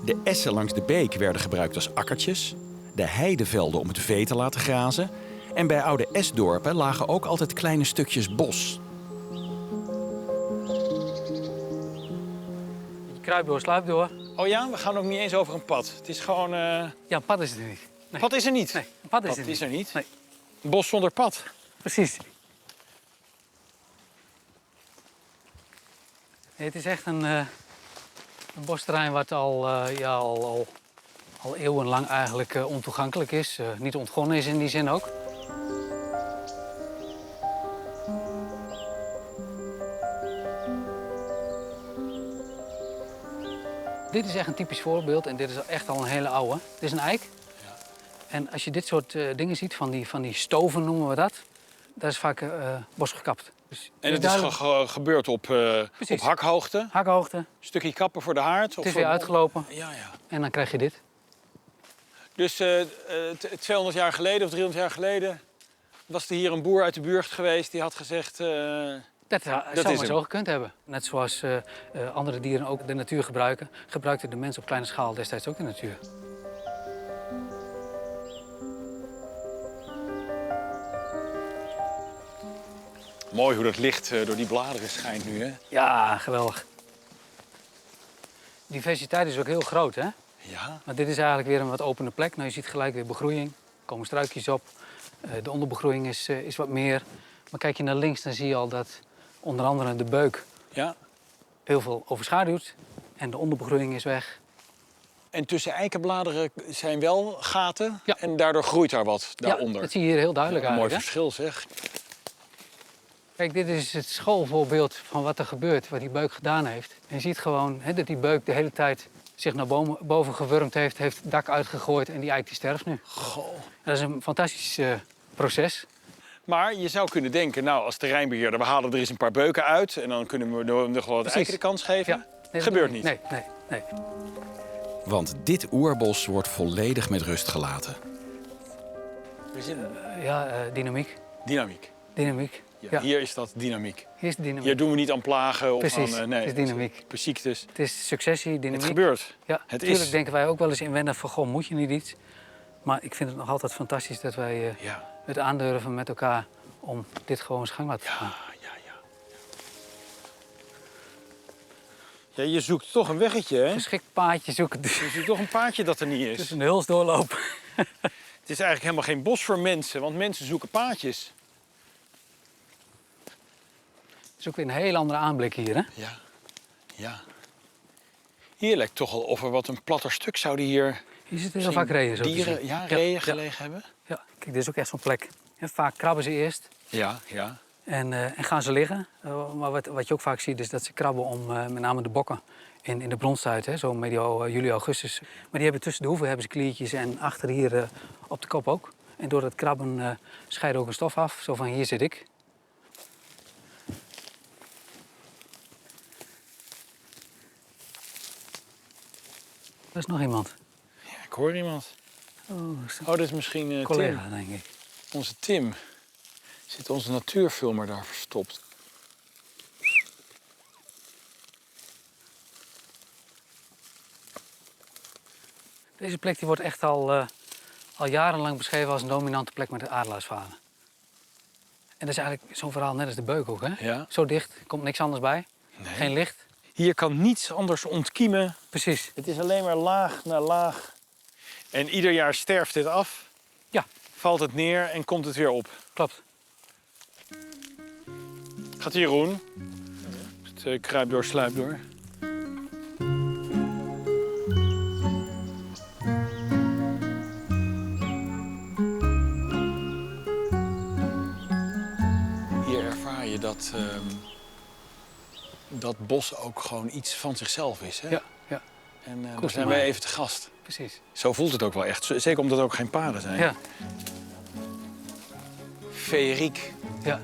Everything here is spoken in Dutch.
De essen langs de beek werden gebruikt als akkertjes, de heidevelden om het vee te laten grazen en bij oude esdorpen lagen ook altijd kleine stukjes bos. Kruip door, sluip door. Oh ja, we gaan ook niet eens over een pad. Het is gewoon... Ja, een pad is het er niet. Nee. Pad is er niet? Nee, een pad is Pad er is er niet? Nee, Een bos zonder pad. precies. Nee, het is echt een bosterrein wat al eeuwenlang eigenlijk ontoegankelijk is. Niet ontgonnen is in die zin ook. Dit is echt een typisch voorbeeld en dit is echt al een hele oude. Dit is een eik. Ja. En als je dit soort dingen ziet, van die stoven noemen we dat, daar is vaak bos gekapt. Dus En het is gebeurd op hakhoogte? Hakhoogte. Een stukje kappen voor de haard? Het is weer uitgelopen. Ja, ja. En dan krijg je dit. Dus 200 jaar geleden of 300 jaar geleden was er hier een boer uit de buurt geweest die had gezegd... Dat zou maar zo gekund hebben. Net zoals andere dieren ook de natuur gebruiken, gebruikte de mens op kleine schaal destijds ook de natuur. Mooi hoe dat licht door die bladeren schijnt nu, hè? Ja, geweldig. Diversiteit is ook heel groot, hè? Ja. Maar dit is eigenlijk weer een wat opene plek. Nou, je ziet gelijk weer begroeiing. Er komen struikjes op. De onderbegroeiing is wat meer. Maar kijk je naar links, dan zie je al dat onder andere de beuk Ja. heel veel overschaduwt. En de onderbegroeiing is weg. En tussen eikenbladeren zijn wel gaten Ja. en daardoor groeit daar wat daaronder. Ja, dat zie je hier heel duidelijk Een mooi eigenlijk, hè? verschil, zeg. Kijk, dit is het schoolvoorbeeld van wat er gebeurt, wat die beuk gedaan heeft. En je ziet gewoon dat die beuk de hele tijd zich naar boven gewurmd heeft, heeft het dak uitgegooid en die eik die sterft nu. Goh. Dat is een fantastisch proces. Maar je zou kunnen denken, nou, als terreinbeheerder, we halen er eens een paar beuken uit en dan kunnen we nog wel wat Precies. eiken de kans geven. Ja, nee, Gebeurt niet. Nee. Want dit oerbos wordt volledig met rust gelaten. Dynamiek. Dynamiek. Dynamiek. Ja, Ja. Hier is dat dynamiek. Hier is de dynamiek. Hier doen we niet aan plagen of Precies, aan... nee, het is dynamiek. Per ziektes. Het is successie, dynamiek. Het gebeurt. Ja, Het natuurlijk is. denken wij ook wel eens inwendig van, goh, moet je niet iets? Maar ik vind het nog altijd fantastisch dat wij Ja. het aandurven met elkaar om dit gewoon zijn gang laten gaan. Ja. Ja, je zoekt toch een weggetje, hè? Geschikt paadje zoeken. Je zoekt toch een paadje dat er niet is. Dus een huls doorlopen. Het is eigenlijk helemaal geen bos voor mensen, want mensen zoeken paadjes. Het is ook weer een heel andere aanblik hier, hè? Ja. Hier lijkt toch al of er wat een platter stuk zouden hier... Hier zitten heel vaak reeën, zo te dieren, zien. ja, reeën gelegen hebben. Ja, kijk, dit is ook echt zo'n plek. En vaak krabben ze eerst Ja. en gaan ze liggen. Maar wat je ook vaak ziet, is dat ze krabben om met name de bokken in de bronstijd, hè, zo medio juli, augustus. Maar die hebben tussen de hoeven hebben ze kliertjes en achter hier op de kop ook. En door dat krabben scheidt ook een stof af, zo van hier zit ik. Er is nog iemand. Ja, ik hoor iemand. Oh, dat is een Oh, dat is misschien Tim. collega, denk ik. Onze Tim. Zit onze natuurfilmer daar verstopt? Deze plek die wordt echt al jarenlang beschreven als een dominante plek met de adelaarsvader. En dat is eigenlijk zo'n verhaal net als de beuk ook, hè? Ja. Zo dicht, er komt niks anders bij. Nee. Geen licht. Hier kan niets anders ontkiemen. Precies. Het is alleen maar laag na laag. En ieder jaar sterft dit af. Ja, Valt het neer en komt het weer op. klopt. Gaat Jeroen. Het kruip door, sluip door. Hier ervaar je dat bos ook gewoon iets van zichzelf is. Hè? Ja. En daar Koester zijn maar. wij even te gast. Precies. Zo voelt het ook wel echt. Zeker omdat er ook geen paden zijn. Ja. Feeriek. Ja.